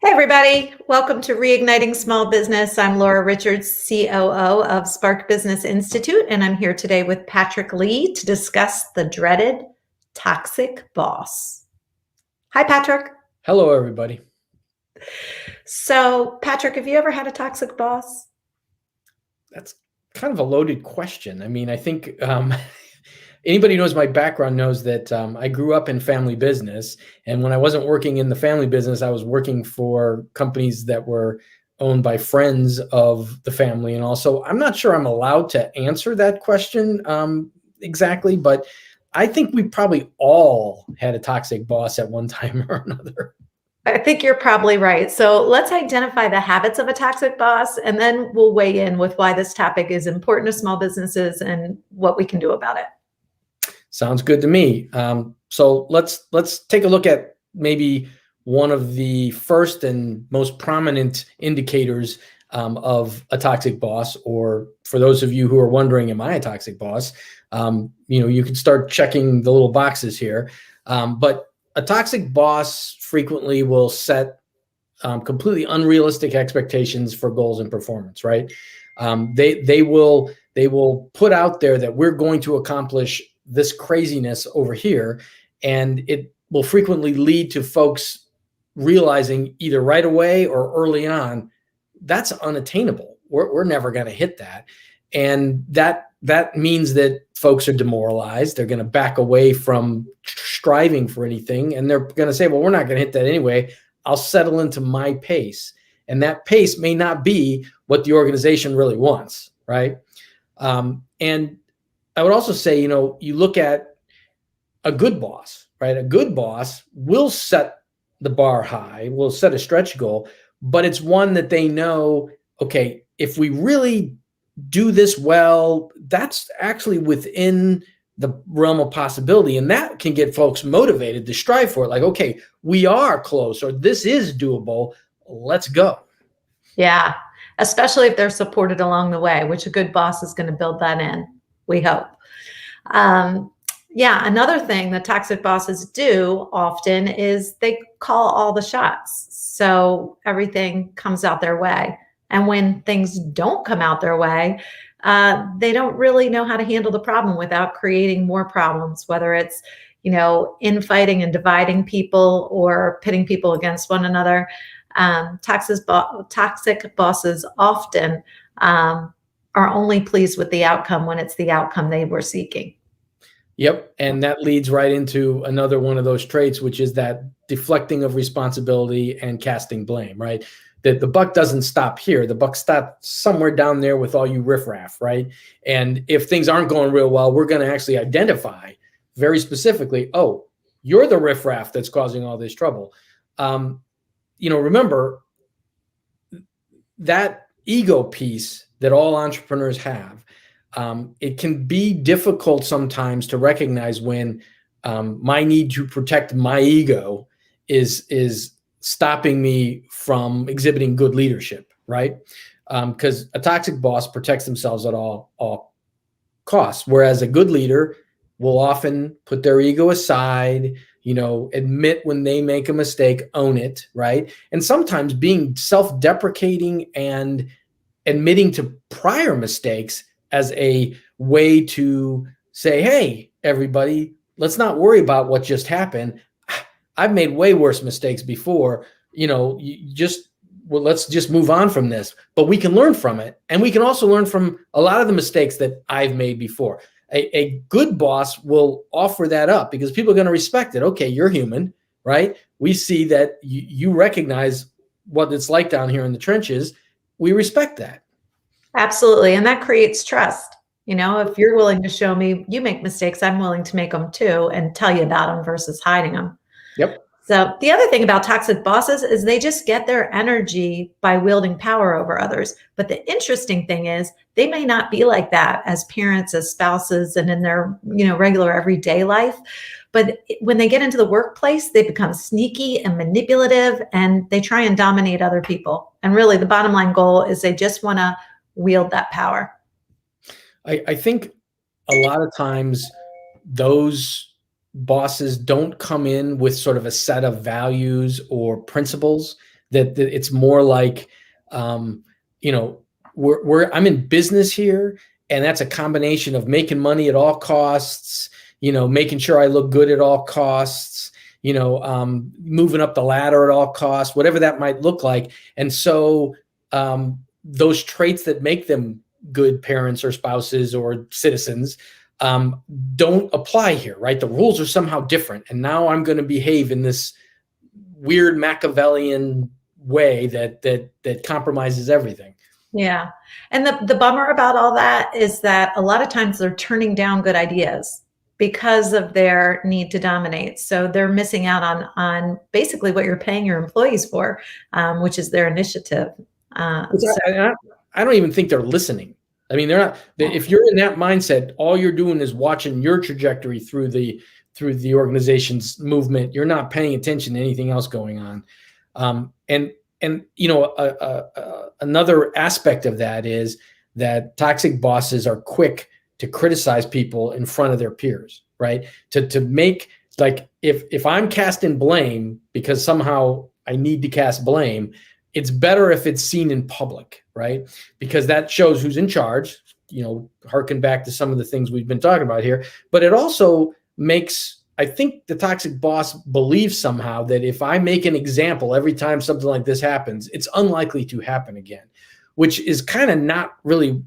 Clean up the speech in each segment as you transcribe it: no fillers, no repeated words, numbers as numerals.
Hey, everybody. Welcome to Reigniting Small Business. I'm Laura Richards, COO of Spark Business Institute, and I'm here today with Patrick Lee to discuss the dreaded toxic boss. Hi, Patrick. Hello, everybody. So, Patrick, have you ever had a toxic boss? That's kind of a loaded question. I mean, I think anybody who knows my background knows that I grew up in family business. And when I wasn't working in the family business, I was working for companies that were owned by friends of the family. And also, I'm not sure I'm allowed to answer that question exactly, but I think we probably all had a toxic boss at one time or another. I think you're probably right. So, let's identify the habits of a toxic boss, and then we'll weigh in with why this topic is important to small businesses and what we can do about it. Sounds good to me. So let's take a look at maybe one of the first and most prominent indicators of a toxic boss. Or for those of you who are wondering, am I a toxic boss? You can start checking the little boxes here. But a toxic boss frequently will set completely unrealistic expectations for goals and performance. Right? They will put out there that we're going to accomplish this craziness over here, and it will frequently lead to folks realizing either right away or early on that's unattainable. We're never going to hit that, and that means that folks are demoralized. They're going to back away from striving for anything, and they're going to say, well, we're not going to hit that anyway. I'll settle into my pace, and that pace may not be what the organization really wants, right? And I would also say, you look at a good boss, right? A good boss will set the bar high, will set a stretch goal, but it's one that they know, okay, if we really do this well, that's actually within the realm of possibility. And that can get folks motivated to strive for it. Like, okay, we are close, or this is doable. Let's go. Yeah, especially if they're supported along the way, which a good boss is going to build that in, we hope. Yeah, another thing that toxic bosses do often is they call all the shots. So everything comes out their way. And when things don't come out their way, they don't really know how to handle the problem without creating more problems, whether it's, infighting and dividing people or pitting people against one another. Toxic bosses often are only pleased with the outcome when it's the outcome they were seeking. Yep. And that leads right into another one of those traits, which is that deflecting of responsibility and casting blame, right? That the buck doesn't stop here. The buck stops somewhere down there with all you riffraff, right? And if things aren't going real well, we're going to actually identify very specifically, oh, you're the riffraff that's causing all this trouble. Remember that ego piece that all entrepreneurs have. It can be difficult sometimes to recognize when my need to protect my ego is stopping me from exhibiting good leadership, right? Because a toxic boss protects themselves at all costs, whereas a good leader will often put their ego aside, admit when they make a mistake, own it, right? And sometimes being self-deprecating and admitting to prior mistakes as a way to say, hey, everybody, let's not worry about what just happened. I've made way worse mistakes before. Let's just move on from this. But we can learn from it. And we can also learn from a lot of the mistakes that I've made before. A good boss will offer that up because people are going to respect it. Okay, you're human, right? We see that you recognize what it's like down here in the trenches. We respect that. Absolutely. And that creates trust. If you're willing to show me you make mistakes, I'm willing to make them too and tell you about them versus hiding them. Yep. So the other thing about toxic bosses is they just get their energy by wielding power over others. But the interesting thing is they may not be like that as parents, as spouses, and in their, regular everyday life. But when they get into the workplace, they become sneaky and manipulative, and they try and dominate other people. And really the bottom line goal is they just want to wield that power. I think a lot of times those bosses don't come in with sort of a set of values or principles that it's more like, you know, I'm in business here, and that's a combination of making money at all costs, you know, making sure I look good at all costs, you know, moving up the ladder at all costs, whatever that might look like. And so those traits that make them good parents or spouses or citizens don't apply here, right? The rules are somehow different. And now I'm going to behave in this weird Machiavellian way that compromises everything. Yeah. And the bummer about all that is that a lot of times they're turning down good ideas because of their need to dominate. So they're missing out on basically what you're paying your employees for, which is their initiative. I don't even think they're listening. I mean, they're not. If you're in that mindset, all you're doing is watching your trajectory through the organization's movement. You're not paying attention to anything else going on. And you know, another aspect of that is that toxic bosses are quick to criticize people in front of their peers, right? To make, like, if I'm casting blame because somehow I need to cast blame, it's better if it's seen in public, right? Because that shows who's in charge, you know, harken back to some of the things we've been talking about here. But it also makes, I think, the toxic boss believes somehow that if I make an example every time something like this happens, it's unlikely to happen again, which is kind of not really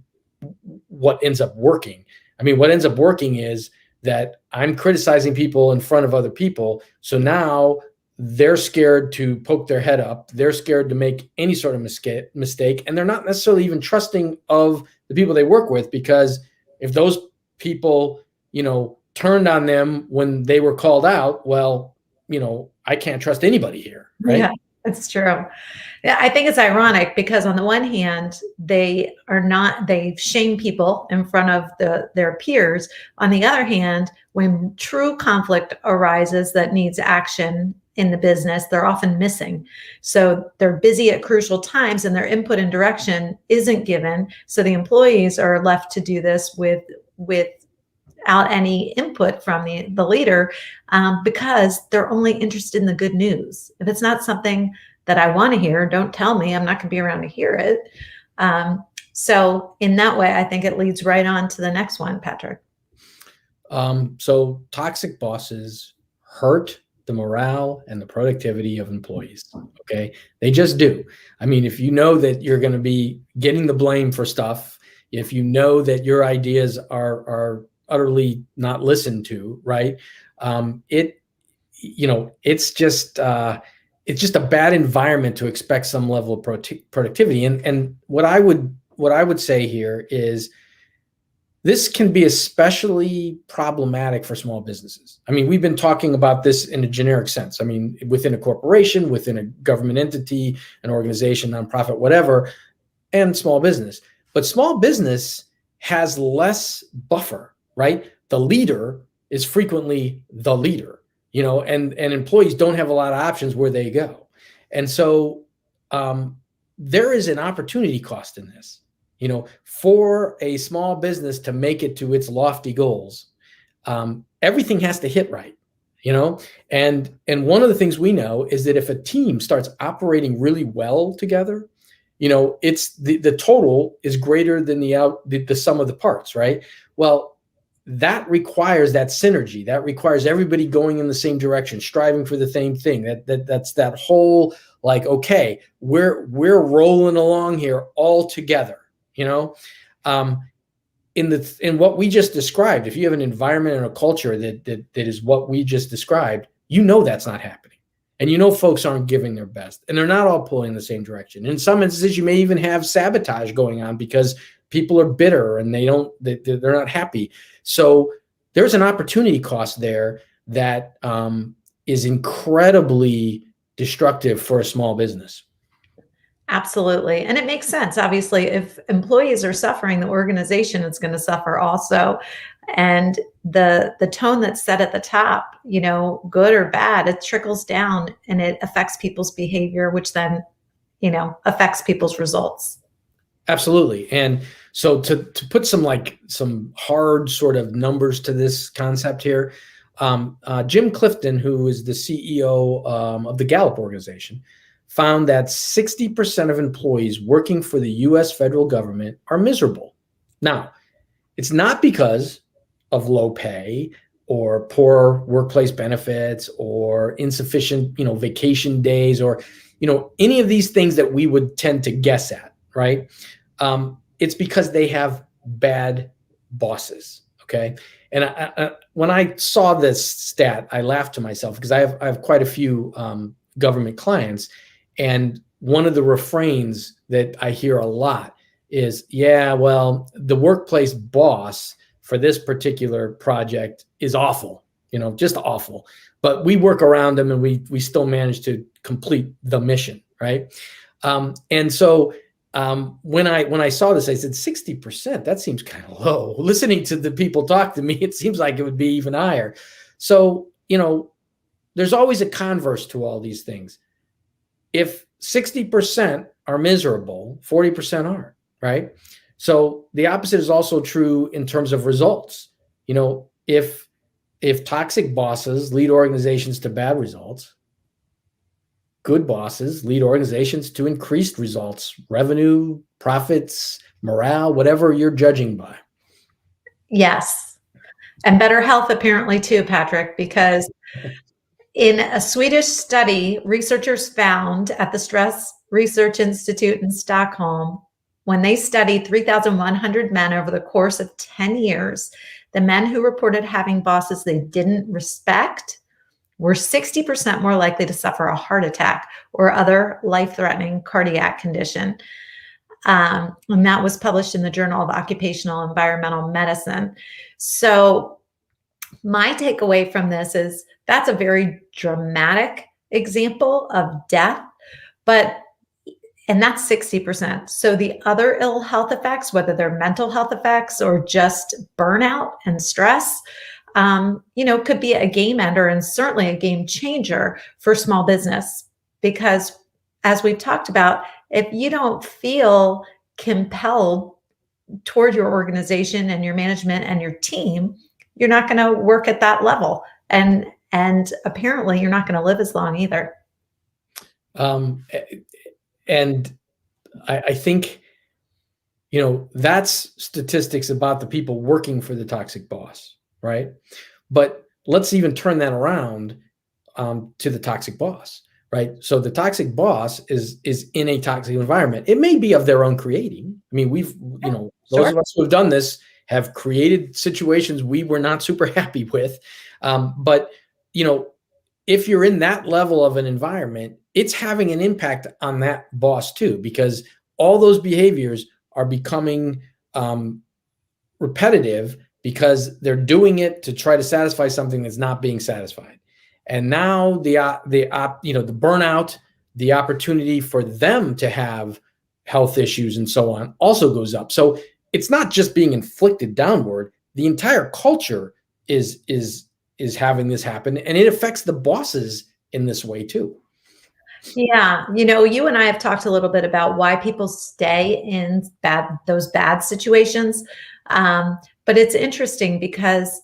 what ends up working. I mean, what ends up working is that I'm criticizing people in front of other people. So now they're scared to poke their head up. They're scared to make any sort of mistake. And they're not necessarily even trusting of the people they work with, because if those people, you know, turned on them when they were called out, well, you know, I can't trust anybody here, right? Yeah, that's true. Yeah, I think it's ironic because on the one hand, they shame people in front of their peers. On the other hand, when true conflict arises that needs action in the business, they're often missing. So they're busy at crucial times and their input and direction isn't given. So the employees are left to do this without any input from the leader, because they're only interested in the good news. If it's not something that I want to hear, don't tell me. I'm not going to be around to hear it. So in that way, I think it leads right on to the next one, Patrick. So toxic bosses hurt the morale and the productivity of employees. Okay. They just do. I mean, if you know that you're going to be getting the blame for stuff, if you know that your ideas are utterly not listened to, right? It's just a bad environment to expect some level of productivity. And what I would say here is this can be especially problematic for small businesses. I mean, we've been talking about this in a generic sense. I mean, within a corporation, within a government entity, an organization, nonprofit, whatever, and small business. But small business has less buffer, right? The leader is frequently the leader, you know, and employees don't have a lot of options where they go. And so there is an opportunity cost in this. You know, for a small business to make it to its lofty goals, everything has to hit right, you know? And one of the things we know is that if a team starts operating really well together, you know, it's the total is greater than the sum of the parts, right? Well, that requires that synergy. That requires everybody going in the same direction, striving for the same thing. That's that whole, like, okay, we're rolling along here all together. You know, in what we just described, if you have an environment and a culture that is what we just described, you know that's not happening, and you know folks aren't giving their best, and they're not all pulling in the same direction. In some instances, you may even have sabotage going on because people are bitter and they're not happy. So there's an opportunity cost there that is incredibly destructive for a small business. Absolutely. And it makes sense. Obviously, if employees are suffering, the organization is going to suffer also. And the tone that's set at the top, you know, good or bad, it trickles down and it affects people's behavior, which then, you know, affects people's results. Absolutely. And so to put some hard sort of numbers to this concept here, Jim Clifton, who is the CEO of the Gallup organization, found that 60% of employees working for the US federal government are miserable. Now, it's not because of low pay or poor workplace benefits or insufficient, vacation days or, any of these things that we would tend to guess at, right? It's because they have bad bosses. Okay. And when I saw this stat, I laughed to myself because I have quite a few government clients. And one of the refrains that I hear a lot is, yeah, well, the workplace boss for this particular project is awful, just awful. But we work around them and we still manage to complete the mission, right? And so when I saw this, I said 60%. That seems kind of low. Listening to the people talk to me, it seems like it would be even higher. So there's always a converse to all these things. If 60% are miserable, 40% aren't, right? So the opposite is also true in terms of results. If toxic bosses lead organizations to bad results, good bosses lead organizations to increased results, revenue, profits, morale, whatever you're judging by. Yes. And better health apparently too, Patrick, because in a Swedish study, researchers found at the Stress Research Institute in Stockholm, when they studied 3,100 men over the course of 10 years, the men who reported having bosses they didn't respect were 60% more likely to suffer a heart attack or other life-threatening cardiac condition. And that was published in the Journal of Occupational Environmental Medicine. So my takeaway from this is that's a very dramatic example of death, and that's 60%. So the other ill health effects, whether they're mental health effects or just burnout and stress, could be a game ender and certainly a game changer for small business. Because as we've talked about, if you don't feel compelled toward your organization and your management and your team, you're not going to work at that level. And apparently you're not going to live as long either. And I think, that's statistics about the people working for the toxic boss, right? But let's even turn that around to the toxic boss, right? So the toxic boss is in a toxic environment. It may be of their own creating. I mean, those of us who have done this have created situations we were not super happy with. But if you're in that level of an environment, it's having an impact on that boss too, because all those behaviors are becoming repetitive because they're doing it to try to satisfy something that's not being satisfied. And now the burnout, the opportunity for them to have health issues and so on also goes up. So it's not just being inflicted downward. The entire culture is having this happen, and it affects the bosses in this way too. Yeah. You and I have talked a little bit about why people stay in those bad situations. But it's interesting because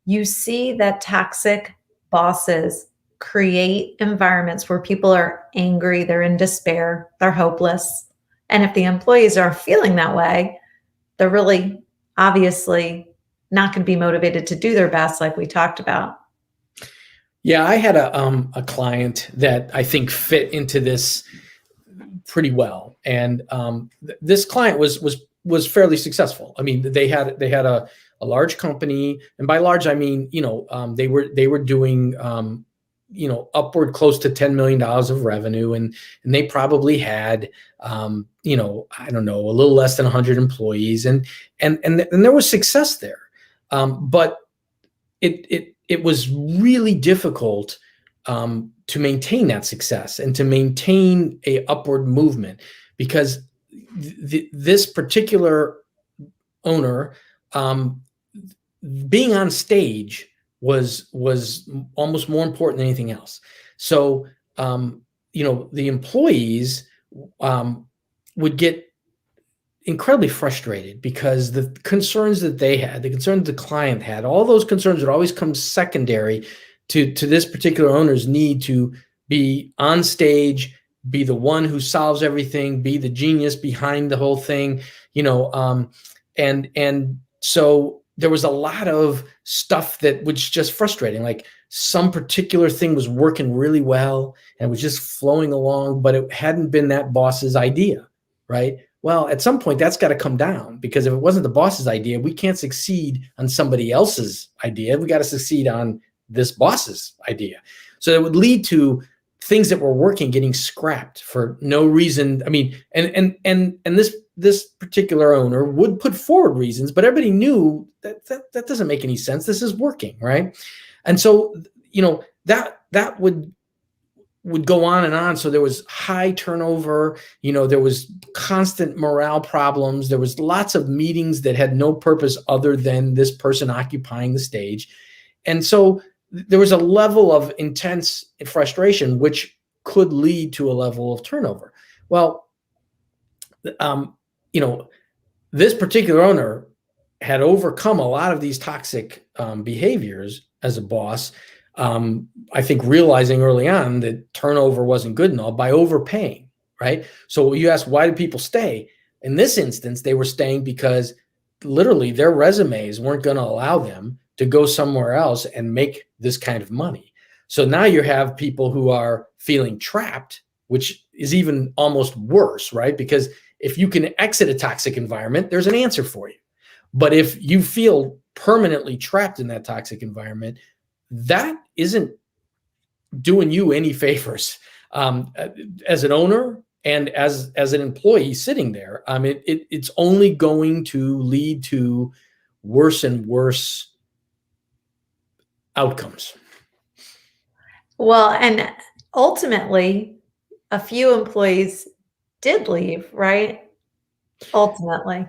you see that toxic bosses create environments where people are angry, they're in despair, they're hopeless. And if the employees are feeling that way, they're really obviously not going to be motivated to do their best, like we talked about. Yeah, I had a client that I think fit into this pretty well, and this client was fairly successful. I mean, they had a large company, and by large I mean they were doing upward close to $10 million of revenue, and they probably had I don't know, a little less than 100 employees, and there was success there, but it was really difficult to maintain that success and to maintain a upward movement, because this particular owner, being on stage was almost more important than anything else. So the employees would get incredibly frustrated because the concerns that they had, the concerns the client had, all those concerns would always come secondary to this particular owner's need to be on stage, be the one who solves everything, be the genius behind the whole thing, and so there was a lot of stuff that was just frustrating. Like some particular thing was working really well and it was just flowing along, but it hadn't been that boss's idea, right? Well, at some point that's got to come down, because if it wasn't the boss's idea, we can't succeed on somebody else's idea. We got to succeed on this boss's idea. So it would lead to things that were working getting scrapped for no reason. I mean, and this particular owner would put forward reasons, but everybody knew that doesn't make any sense. This is working, right? And so, that would go on and on. So there was high turnover, there was constant morale problems. There was lots of meetings that had no purpose other than this person occupying the stage. And so there was a level of intense frustration, which could lead to a level of turnover. Well, this particular owner had overcome a lot of these toxic behaviors as a boss. I think realizing early on that turnover wasn't good and all by overpaying, right? So you ask, why do people stay? In this instance, they were staying because literally their resumes weren't going to allow them to go somewhere else and make this kind of money. So now you have people who are feeling trapped, which is even almost worse, right? Because if you can exit a toxic environment, there's an answer for you. But if you feel permanently trapped in that toxic environment, that isn't doing you any favors as an owner and as an employee sitting there. It's only going to lead to worse and worse outcomes. Well, and ultimately, a few employees did leave, right? Ultimately.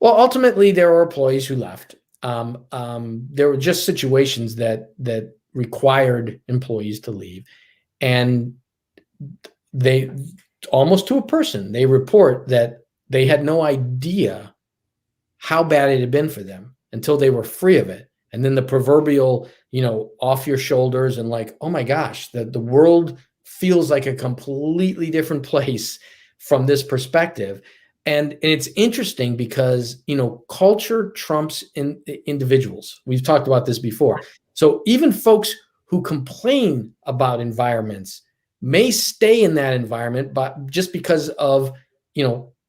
Well, ultimately, there were employees who left. There were just situations that required employees to leave, and they, almost to a person, they report that they had no idea how bad it had been for them until they were free of it. And then the proverbial, off your shoulders and like, oh my gosh, the world feels like a completely different place from this perspective. And it's interesting because, culture trumps individuals. We've talked about this before. So even folks who complain about environments may stay in that environment, but just because of,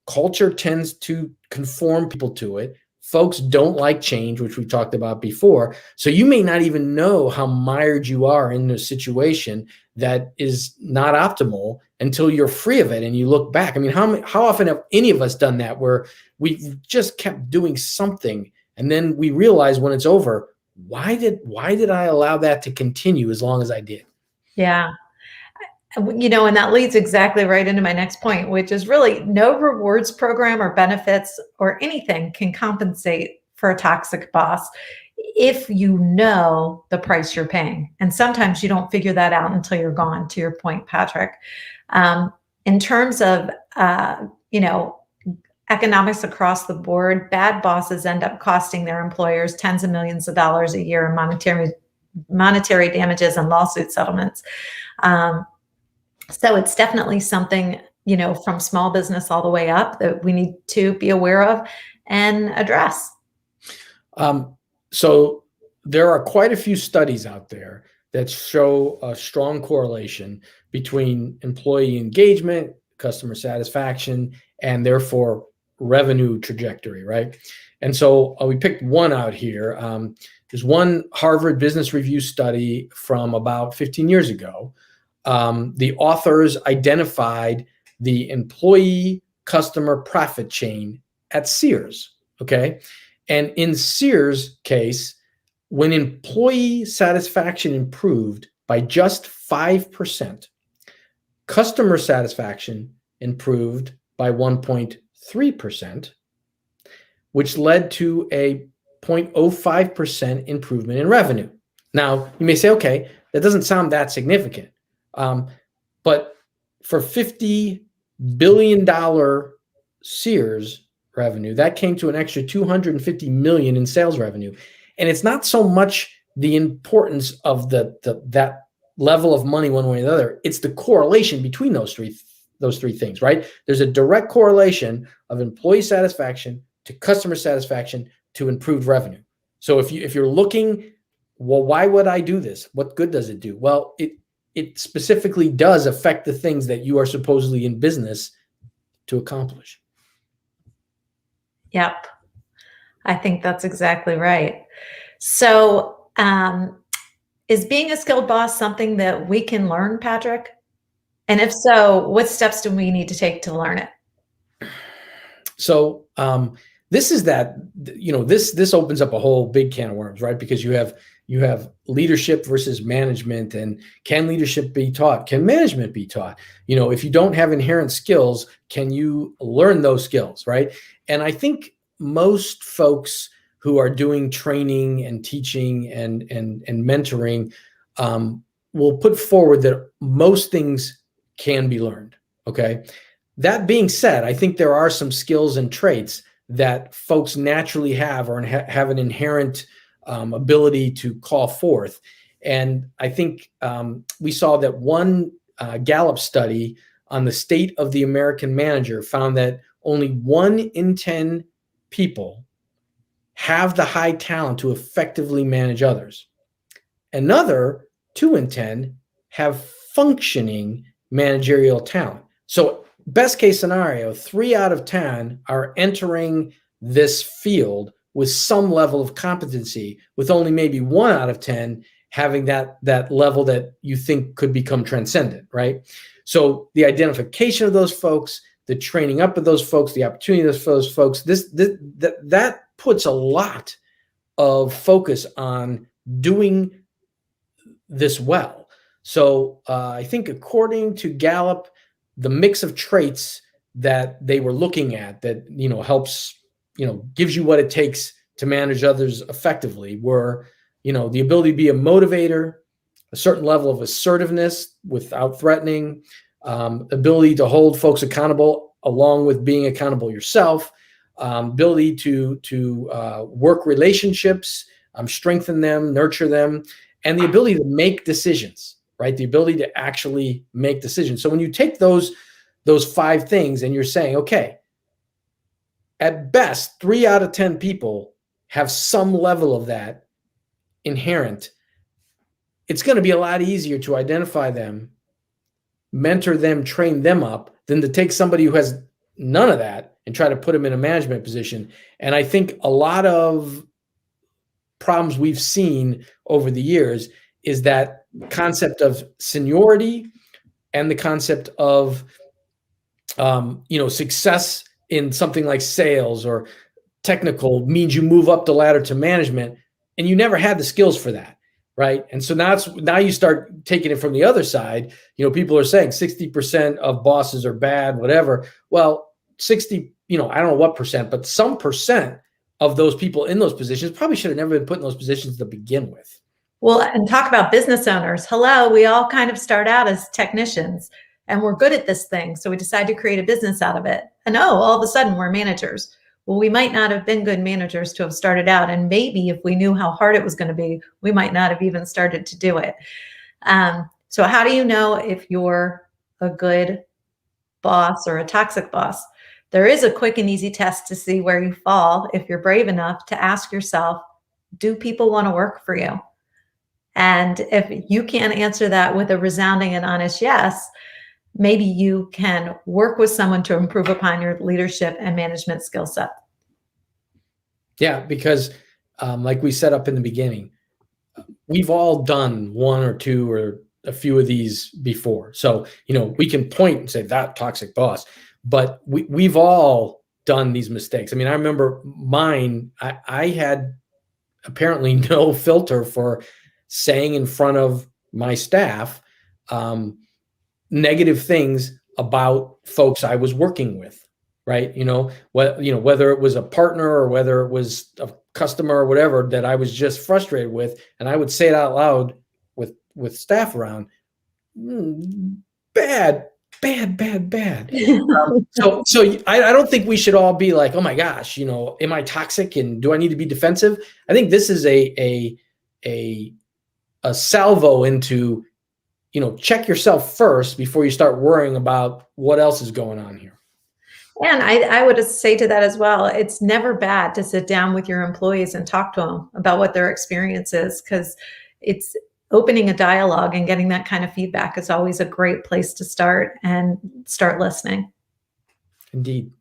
culture tends to conform people to it. Folks don't like change, which we talked about before. So you may not even know how mired you are in a situation that is not optimal until you're free of it and you look back. I mean, how often have any of us done that, where we've just kept doing something and then we realize when it's over, why did I allow that to continue as long as I did? Yeah. And that leads exactly right into my next point, which is really no rewards program or benefits or anything can compensate for a toxic boss if you know the price you're paying. And sometimes you don't figure that out until you're gone, to your point, Patrick. In terms of, economics across the board, bad bosses end up costing their employers tens of millions of dollars a year in monetary damages and lawsuit settlements. So it's definitely something, from small business all the way up that we need to be aware of and address. So there are quite a few studies out there that show a strong correlation between employee engagement, customer satisfaction, and therefore revenue trajectory, right? And so we picked one out here. There's one Harvard Business Review study from about 15 years ago. The authors identified the employee customer profit chain at Sears, okay? And in Sears' case, when employee satisfaction improved by just 5%, customer satisfaction improved by 1.3%, which led to a 0.05% improvement in revenue. Now, you may say, okay, that doesn't sound that significant. But for $50 billion Sears revenue, that came to an extra $250 million in sales revenue. And it's not so much the importance of that level of money one way or the other. It's the correlation between those three things, right? There's a direct correlation of employee satisfaction to customer satisfaction to improved revenue. So if you're looking, well, why would I do this? What good does it do? Well, it specifically does affect the things that you are supposedly in business to accomplish. Yep. I think that's exactly right. So, is being a skilled boss something that we can learn, Patrick? And if so, what steps do we need to take to learn it? So this is that, this opens up a whole big can of worms, right? Because you have leadership versus management, and can leadership be taught? Can management be taught? If you don't have inherent skills, can you learn those skills, right? And I think most folks who are doing training and teaching and mentoring will put forward that most things can be learned. Okay. That being said, I think there are some skills and traits that folks naturally have or have an inherent ability to call forth. And I think we saw that one Gallup study on the state of the American manager found that only 1 in 10 people have the high talent to effectively manage others. Another 2 in 10 have functioning managerial talent. So best case scenario, 3 out of 10 are entering this field with some level of competency, with only maybe 1 out of 10 having that level that you think could become transcendent, right? So the identification of those folks, the training up of those folks, the opportunity of those folks, that puts a lot of focus on doing this well. So I think according to Gallup, the mix of traits that they were looking at that, helps, gives you what it takes to manage others effectively were, the ability to be a motivator, a certain level of assertiveness without threatening, ability to hold folks accountable along with being accountable yourself, ability to work relationships, strengthen them, nurture them, and the ability to make decisions, right? The ability to actually make decisions. So when you take those 5 things and you're saying, okay, at best, 3 out of 10 people have some level of that inherent, it's going to be a lot easier to identify them, mentor them, train them up than to take somebody who has none of that and try to put them in a management position. And I think a lot of problems we've seen over the years is that concept of seniority and the concept of success in something like sales or technical means you move up the ladder to management, and you never had the skills for that, right? And so now you start taking it from the other side. People are saying 60% of bosses are bad, whatever. Well, 60, I don't know what percent, but some percent of those people in those positions probably should have never been put in those positions to begin with. Well, and talk about business owners. Hello, we all kind of start out as technicians and we're good at this thing. So we decide to create a business out of it. And all of a sudden we're managers. Well, we might not have been good managers to have started out. And maybe if we knew how hard it was going to be, we might not have even started to do it. So how do you know if you're a good boss or a toxic boss? There is a quick and easy test to see where you fall if you're brave enough to ask yourself, do people want to work for you? And if you can't answer that with a resounding and honest yes, maybe you can work with someone to improve upon your leadership and management skill set. Yeah, because like we set up in the beginning, we've all done 1 or 2 or a few of these before. So, we can point and say that toxic boss, but we've all done these mistakes. I mean, I remember mine, I had apparently no filter for saying in front of my staff negative things about folks I was working with, right? Whether it was a partner or whether it was a customer or whatever that I was just frustrated with, and I would say it out loud with staff around. Bad. So I don't think we should all be like, oh my gosh, am I toxic and do I need to be defensive? I think this is a salvo into check yourself first before you start worrying about what else is going on here. And I would say to that as well, it's never bad to sit down with your employees and talk to them about what their experience is, because it's opening a dialogue and getting that kind of feedback is always a great place to start and start listening. Indeed.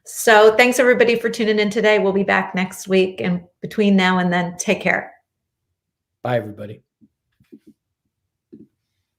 So thanks everybody for tuning in today. We'll be back next week, and between now and then, take care. Bye, everybody.